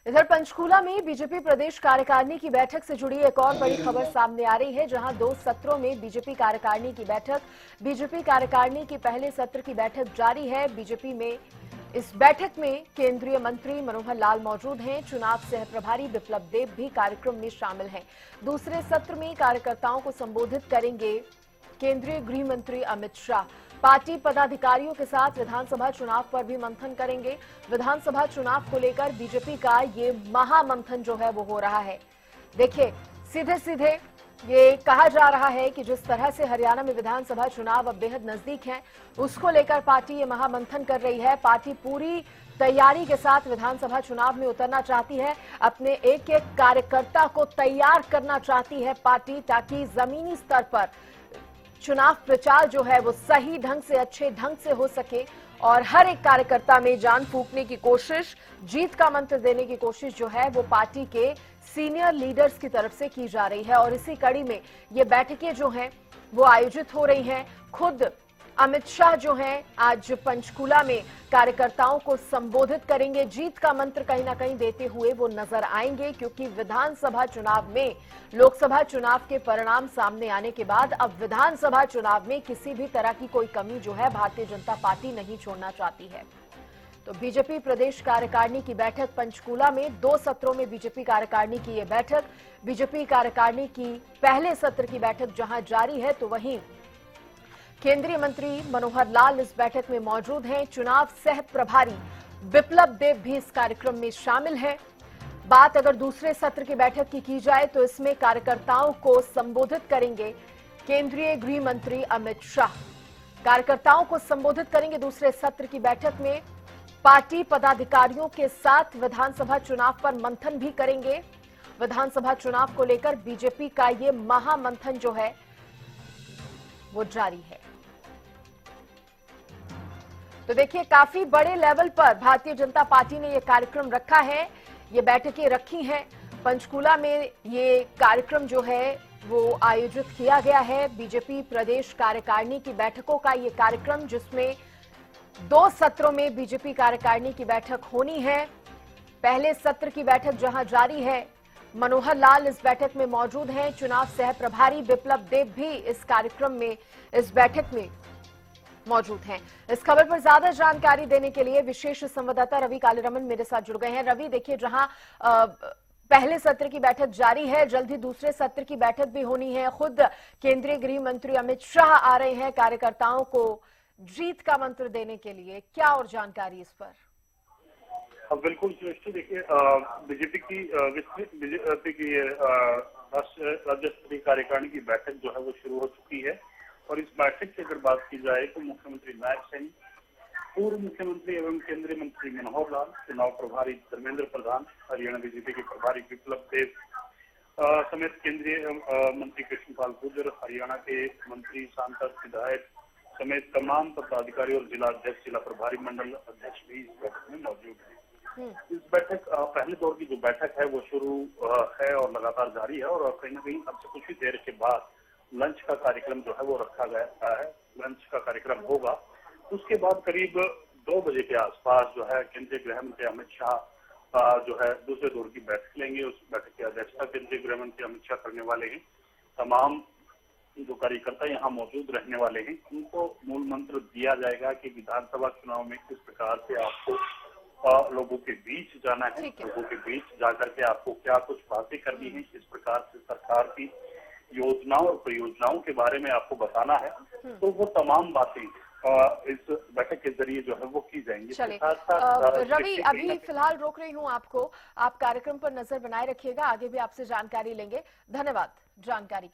इधर पंचकूला में बीजेपी प्रदेश कार्यकारिणी की बैठक से जुड़ी एक और बड़ी खबर सामने आ रही है, जहां 2 सत्रों में बीजेपी कार्यकारिणी की बैठक। बीजेपी कार्यकारिणी की पहले सत्र की बैठक जारी है। बीजेपी में इस बैठक में केंद्रीय मंत्री मनोहर लाल मौजूद हैं। चुनाव सह प्रभारी बिप्लब देब भी कार्यक्रम में शामिल हैं। दूसरे सत्र में कार्यकर्ताओं को संबोधित करेंगे केंद्रीय गृह मंत्री अमित शाह। पार्टी पदाधिकारियों के साथ विधानसभा चुनाव पर भी मंथन करेंगे। विधानसभा चुनाव को लेकर बीजेपी का ये महामंथन जो है वो हो रहा है। देखिए, सीधे सीधे ये कहा जा रहा है कि जिस तरह से हरियाणा में विधानसभा चुनाव अब बेहद नजदीक है, उसको लेकर पार्टी ये महामंथन कर रही है। पार्टी पूरी तैयारी के साथ विधानसभा चुनाव में उतरना चाहती है। अपने एक एक कार्यकर्ता को तैयार करना चाहती है पार्टी, ताकि जमीनी स्तर पर चुनाव प्रचार जो है वो सही ढंग से, अच्छे ढंग से हो सके और हर एक कार्यकर्ता में जान फूंकने की कोशिश, जीत का मंत्र देने की कोशिश जो है वो पार्टी के सीनियर लीडर्स की तरफ से की जा रही है। और इसी कड़ी में ये बैठकें जो हैं वो आयोजित हो रही हैं। खुद अमित शाह जो हैं आज पंचकूला में कार्यकर्ताओं को संबोधित करेंगे। जीत का मंत्र कहीं ना कहीं देते हुए वो नजर आएंगे, क्योंकि विधानसभा चुनाव में लोकसभा चुनाव के परिणाम सामने आने के बाद अब विधानसभा चुनाव में किसी भी तरह की कोई कमी जो है भारतीय जनता पार्टी नहीं छोड़ना चाहती है। तो बीजेपी प्रदेश कार्यकारिणी की बैठक पंचकूला में 2 सत्रों में बीजेपी कार्यकारिणी की ये बैठक। बीजेपी कार्यकारिणी की पहले सत्र की बैठक जहां जारी है, तो वहीं केंद्रीय मंत्री मनोहर लाल इस बैठक में मौजूद हैं। चुनाव सह प्रभारी बिप्लब देब भी इस कार्यक्रम में शामिल हैं। बात अगर दूसरे सत्र की बैठक की जाए तो इसमें कार्यकर्ताओं को संबोधित करेंगे केंद्रीय गृह मंत्री अमित शाह। कार्यकर्ताओं को संबोधित करेंगे दूसरे सत्र की बैठक में। पार्टी पदाधिकारियों के साथ विधानसभा चुनाव पर मंथन भी करेंगे। विधानसभा चुनाव को लेकर बीजेपी का ये महामंथन जो है वो जारी है। तो देखिए, काफी बड़े लेवल पर भारतीय जनता पार्टी ने ये कार्यक्रम रखा है, ये बैठकें रखी हैं। पंचकूला में ये कार्यक्रम जो है वो आयोजित किया गया है। बीजेपी प्रदेश कार्यकारिणी की बैठकों का ये कार्यक्रम, जिसमें 2 सत्रों में बीजेपी कार्यकारिणी की बैठक होनी है। पहले सत्र की बैठक जहां जारी है, मनोहर लाल इस बैठक में मौजूद हैं। चुनाव सह प्रभारी बिप्लब देब भी इस कार्यक्रम में, इस बैठक में मौजूद हैं। इस खबर पर ज्यादा जानकारी देने के लिए विशेष संवाददाता रवि कालीरमन मेरे साथ जुड़ गए हैं। रवि, देखिए, जहां पहले सत्र की बैठक जारी है, जल्द ही दूसरे सत्र की बैठक भी होनी है। खुद केंद्रीय गृह मंत्री अमित शाह आ रहे हैं कार्यकर्ताओं को जीत का मंत्र देने के लिए। क्या और जानकारी इस पर? बिल्कुल सृष्टि, देखिए, बीजेपी की विस्तृत बीजेपी की राज्य स्तरीय कार्यकारिणी की बैठक जो है वो शुरू हो चुकी है। और इस बैठक की अगर बात की जाए तो मुख्यमंत्री नायब सिंह, पूर्व मुख्यमंत्री एवं केंद्रीय मंत्री मनोहर लाल, चुनाव प्रभारी धर्मेंद्र प्रधान, हरियाणा बीजेपी के प्रभारी बिप्लब देब समेत केंद्रीय मंत्री कृष्णपाल गुर्जर, हरियाणा के मंत्री, सांसद, विधायक समेत तमाम पदाधिकारी और जिला अध्यक्ष, जिला प्रभारी मंडल अध्यक्ष भी इस बैठक में मौजूद हैं। इस बैठक पहले दौर की जो बैठक है वो शुरू है और लगातार जारी है। और कहीं ना कहीं अब से कुछ ही देर के बाद लंच का कार्यक्रम जो है वो रखा गया है। लंच का कार्यक्रम होगा, उसके बाद करीब 2 बजे के आसपास जो है केंद्रीय गृह मंत्री अमित शाह जो है दूसरे दौर की बैठक लेंगे। उस बैठक की अध्यक्षता केंद्रीय गृह मंत्री अमित शाह करने वाले हैं। तमाम जो कार्यकर्ता यहाँ मौजूद रहने वाले हैं, उनको मूल मंत्र दिया जाएगा कि विधानसभा चुनाव में किस प्रकार से आपको लोगों के बीच जाना है, लोगों के बीच जाकर के आपको क्या कुछ बातें करनी है, किस प्रकार से सरकार की योजनाओं और परियोजनाओं के बारे में आपको बताना है। तो वो तमाम बातें इस बैठक के जरिए जो है वो की जाएंगी। रवि, अभी फिलहाल रोक रही हूँ आपको, आप कार्यक्रम पर नजर बनाए रखिएगा, आगे भी आपसे जानकारी लेंगे। धन्यवाद जानकारी के